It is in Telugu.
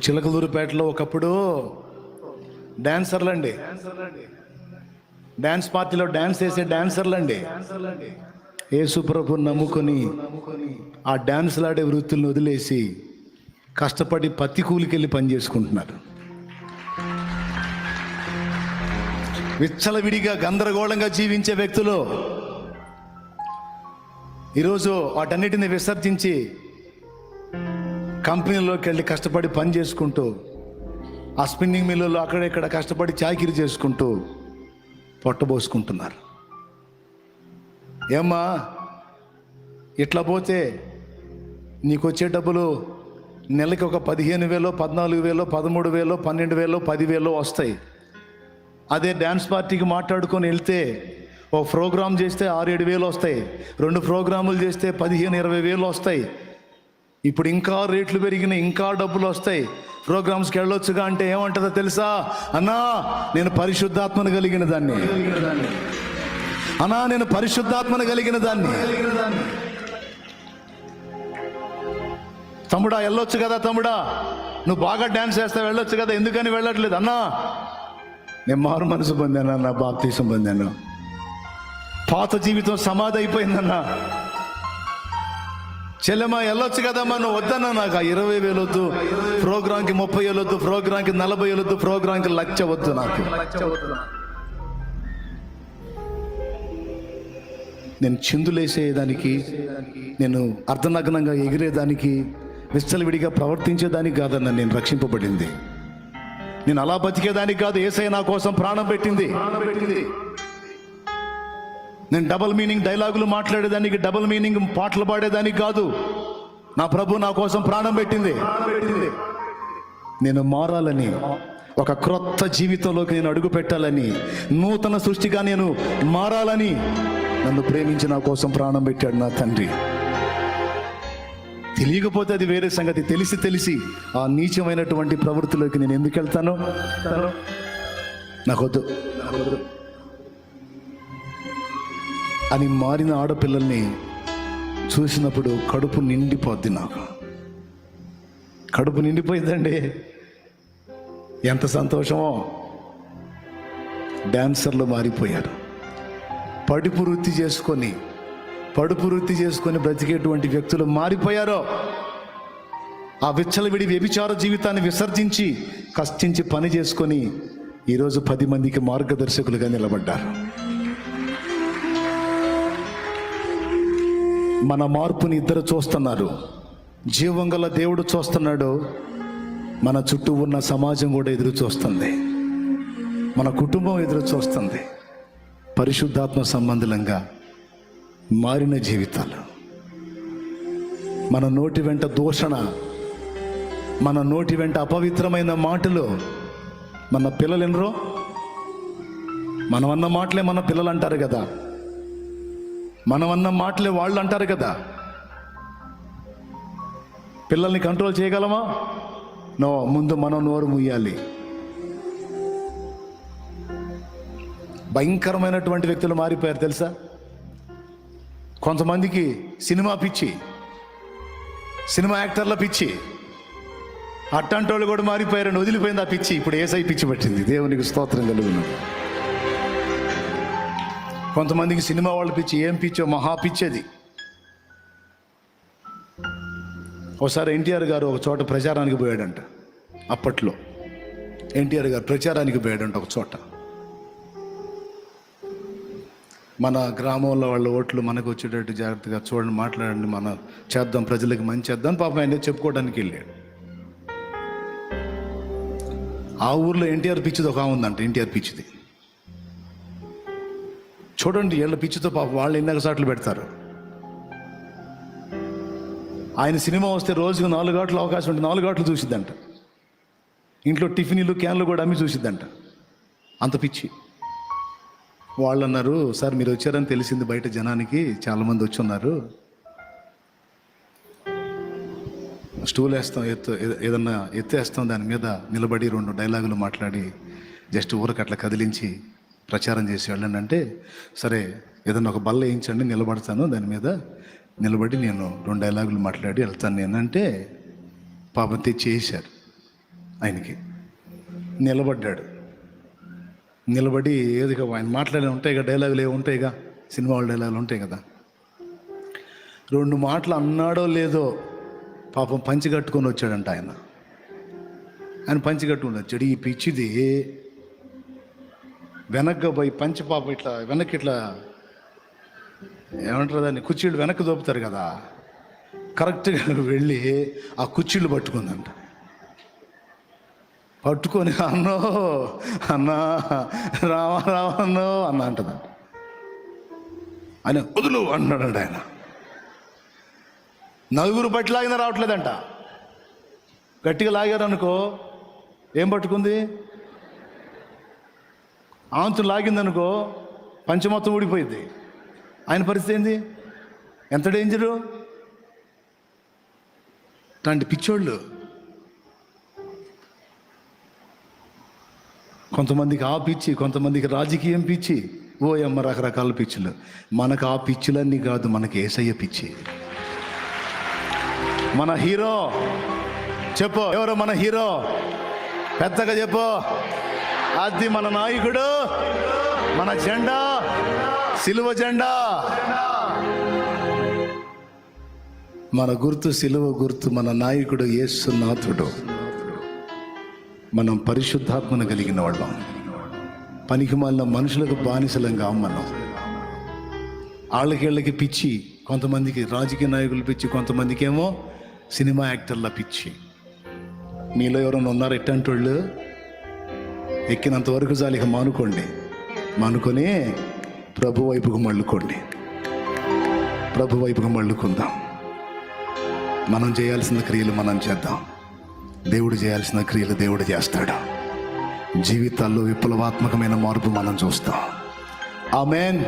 చిలకలూరుపేటలో ఒకప్పుడు డాన్సర్లండి, డాన్స్ పార్టీలో డాన్స్ చేసే డాన్సర్లండి యేసుప్రభుని నమ్ముకొని ఆ డాన్సులాడే వృత్తులను వదిలేసి కష్టపడి పత్తి కూలికెళ్ళి పని చేసుకుంటున్నారు. విచ్చలవిడిగా గందరగోళంగా జీవించే వ్యక్తులు ఈరోజు వాటన్నిటిని విసర్జించి కంపెనీలోకి వెళ్ళి కష్టపడి పని చేసుకుంటూ, ఆ స్పిన్నింగ్ మిల్లులో అక్కడెక్కడ కష్టపడి చాకిరీ చేసుకుంటూ పొట్టబోసుకుంటున్నారు. ఏమ్మా, ఇట్లా పోతే నీకు వచ్చే డబ్బులు నెలకి ఒక 15,000, 14,000, 13,000, 12,000, 10,000 వస్తాయి. అదే డ్యాన్స్ పార్టీకి మాట్లాడుకొని వెళ్తే ఓ ప్రోగ్రామ్ చేస్తే 6-7 వేలు వస్తాయి, 2 ప్రోగ్రాములు చేస్తే 15-20 వేలు వస్తాయి. ఇప్పుడు ఇంకా రేట్లు పెరిగినాయి, ఇంకా డబ్బులు వస్తాయి. ప్రోగ్రామ్స్కి వెళ్ళొచ్చుగా అంటే ఏమంటుందో తెలుసా? అన్నా, నేను పరిశుద్ధాత్మను కలిగిన దాన్ని, అన్నా నేను పరిశుద్ధాత్మను కలిగిన దాన్ని. తమ్ముడా వెళ్ళొచ్చు కదా, తమ్ముడా నువ్వు బాగా డ్యాన్స్ చేస్తావు వెళ్ళొచ్చు కదా, ఎందుకని వెళ్ళట్లేదు? అన్నా నేను మారు మనసు పొందాను అన్న, బాప్తీసం పొందాను, పాత జీవితం సమాధి అయిపోయిందన్నా. చెల్లెమ్మా వెళ్ళొచ్చు కదమ్మా, నువ్వు వద్దన్నా, నాకు 20,000 వద్దు, ప్రోగ్రాంకి 30,000 వద్దు, ప్రోగ్రాంకి 40,000 వద్దు, ప్రోగ్రాంకి 1,00,000 వద్దు నాకు. నేను చిందులేసేదానికి, నేను అర్ధనగ్నంగా ఎగిరేదానికి, విచ్చలవిడిగా ప్రవర్తించేదానికి కాదన్న నేను రక్షింపబడింది. నేను అలా బతికేదానికి కాదు, యేసయ్య నా కోసం ప్రాణం పెట్టింది. నేను డబల్ మీనింగ్ డైలాగులు మాట్లాడేదానికి, డబల్ మీనింగ్ పాటలు పాడేదానికి కాదు. నా ప్రభు నా కోసం ప్రాణం పెట్టింది. నేను మారాలని, ఒక క్రొత్త జీవితంలోకి నేను అడుగు పెట్టాలని, నూతన సృష్టిగా నేను మారాలని నన్ను ప్రేమించి నా కోసం ప్రాణం పెట్టాడు నా తండ్రి. తెలియకపోతే అది వేరే సంగతి. తెలిసి ఆ నీచమైనటువంటి ప్రవృత్తిలోకి నేను ఎందుకు వెళ్తాను? నాకొద్దు అని మారిన ఆడపిల్లల్ని చూసినప్పుడు కడుపు నిండిపోద్ది. నాకు కడుపు నిండిపోయిందండి. ఎంత సంతోషమో. డాన్సర్లు మారిపోయారు. పడుపు వృత్తి చేసుకొని బ్రతికేటువంటి వ్యక్తులు మారిపోయారో. ఆ విచ్చలవిడి వ్యభిచార జీవితాన్ని విసర్జించి కష్టించి పని చేసుకొని ఈరోజు 10 మందికి మార్గదర్శకులుగా నిలబడ్డారు. మన మార్పుని ఇద్దరు చూస్తున్నారు. జీవం గల దేవుడు చూస్తున్నాడు, మన చుట్టూ ఉన్న సమాజం కూడా ఎదురు చూస్తుంది, మన కుటుంబం ఎదురు చూస్తుంది. పరిశుద్ధాత్మ సంబంధంగా మారిన జీవితాలు. మన నోటి వెంట దూషణ, మన నోటి వెంట అపవిత్రమైన మాటలు మన పిల్లలు ఎనరో. మనం అన్న మాటలే మన పిల్లలు అంటారు కదా, మనం అన్న మాటలే వాళ్ళు అంటారు కదా. పిల్లల్ని కంట్రోల్ చేయగలమా? నో. ముందు మనం నోరు ముయ్యాలి. భయంకరమైనటువంటి వ్యక్తులు మారిపోయారు తెలుసా? కొంతమందికి సినిమా పిచ్చి, సినిమా యాక్టర్ల పిచ్చి. అట్టంటి వాళ్ళు కూడా మారిపోయారని వదిలిపోయింది ఆ పిచ్చి. ఇప్పుడు ఏసై పిచ్చి పట్టింది. దేవునికి స్తోత్రం కలుగును. కొంతమందికి సినిమా వాళ్ళ పిచ్చి. ఏం పిచ్చో, మహా పిచ్చేది. ఒకసారి ఎన్టీఆర్ గారు ఒక చోట ప్రచారానికి పోయాడంట. అప్పట్లో ఎన్టీఆర్ గారు ప్రచారానికి పోయాడంట ఒక చోట. మన గ్రామంలో వాళ్ళ ఓట్లు మనకు వచ్చేటట్టు జాగ్రత్తగా చూడండి, మాట్లాడండి, మనం చేద్దాం, ప్రజలకు మంచి చేద్దాం. పాపం ఆయన చెప్పుకోవడానికి వెళ్ళాడు. ఆ ఊర్లో ఎన్టీఆర్ పిచ్చిది ఒక ఉందంట. ఎన్టీఆర్ పిచ్చిది చూడండి. వీళ్ళ పిచ్చితో పాపం వాళ్ళు ఎన్ని సార్లు పెడతారు. ఆయన సినిమా వస్తే రోజుకు 4 గంటలు అవకాశం ఉంటే 4 గంటలు చూసిద్దంట. ఇంట్లో టిఫిన్లు క్యాన్లు కూడా అమ్మి చూసిద్దంట. అంత పిచ్చి. వాళ్ళు అన్నారు, సార్ మీరు వచ్చారని తెలిసింది బయట జనానికి, చాలామంది వచ్చి ఉన్నారు, స్టూల్ వేస్తాం, ఏదన్నా ఎత్తేస్తాం, దాని మీద నిలబడి 2 డైలాగులు మాట్లాడి జస్ట్ ఊరికి అట్లా కదిలించి ప్రచారం చేసి వెళ్ళండి అంటే, సరే ఏదన్నా ఒక బల్ల వేయించండి, నిలబడతాను, దాని మీద నిలబడి నేను 2 డైలాగులు మాట్లాడి వెళ్తాను నేను అంటే, పాపం తెచ్చి వేసారు. ఆయనకి. నిలబడ్డాడు. నిలబడి ఏదిగా ఆయన మాట్లాడే ఉంటాయిగా, డైలాగులు ఏమి ఉంటాయిగా, సినిమా వాళ్ళ డైలాగులు ఉంటాయి కదా. 2 మాటలు అన్నాడో లేదో పాపం పంచి కట్టుకొని వచ్చాడంట ఆయన. పంచి కట్టుకొని వచ్చాడు. ఈ పిచ్చిది వెనక్గా పోయి పంచి పాపం ఇట్లా వెనక్కి ఇట్లా ఏమంటారు దాన్ని, కుర్చీళ్ళు వెనక్కి దోపుతారు కదా, కరెక్ట్గా వెళ్ళి ఆ కుర్చీళ్ళు పట్టుకుందంట. పట్టుకొని అన్నో అన్నా రామన్నో అన్న అంటదంట. ఆయన వదులు అన్నాడంట. ఆయన 4 పట్టి లాగినా రావట్లేదంట. గట్టిగా లాగారనుకో ఏం పట్టుకుంది, ఆంతులు లాగిందనుకో పంచి మొత్తం ఊడిపోయింది. ఆయన పరిస్థితి ఏంది, ఎంత డేంజరు. ఇట్లాంటి పిచ్చోళ్ళు కొంతమందికి ఆ పిచ్చి, కొంతమందికి రాజకీయం పిచ్చి, ఓ అమ్మ రకరకాల పిచ్చులు. మనకు ఆ పిచ్చులన్నీ కాదు, మనకి యేసయ్య పిచ్చి. మన హీరో చెప్పు, ఎవరో మన హీరో, పెద్దగా చెప్పు. అది మన నాయకుడు, మన జెండా, సిలువ జెండా. మన గుర్తు సిలువ గుర్తు, మన నాయకుడు యేసునాథుడు. మనం పరిశుద్ధాత్మను కలిగిన వాళ్ళం. పనికిమాలిన మనుషులకు బానిసలంగా మనం. వాళ్ళకి పిచ్చి, కొంతమందికి రాజకీయ నాయకులు పిచ్చి, కొంతమందికి ఏమో సినిమా యాక్టర్ల పిచ్చి. మీలో ఎవరైనా ఉన్నారు ఎట్టంటి వాళ్ళు? ఎక్కినంత వరకు జాలిక మానుకోండి. మానుకొని ప్రభు వైపుకు మళ్ళుకోండి. ప్రభు వైపుకు మళ్ళుకుందాం. మనం చేయాల్సిన క్రియలు మనం చేద్దాం. దేవుడు చేయాల్సిన క్రియలు దేవుడు చేస్తాడు. జీవితాల్లో విప్లవాత్మకమైన మార్పు మనం చూస్తాం. ఆమేన్.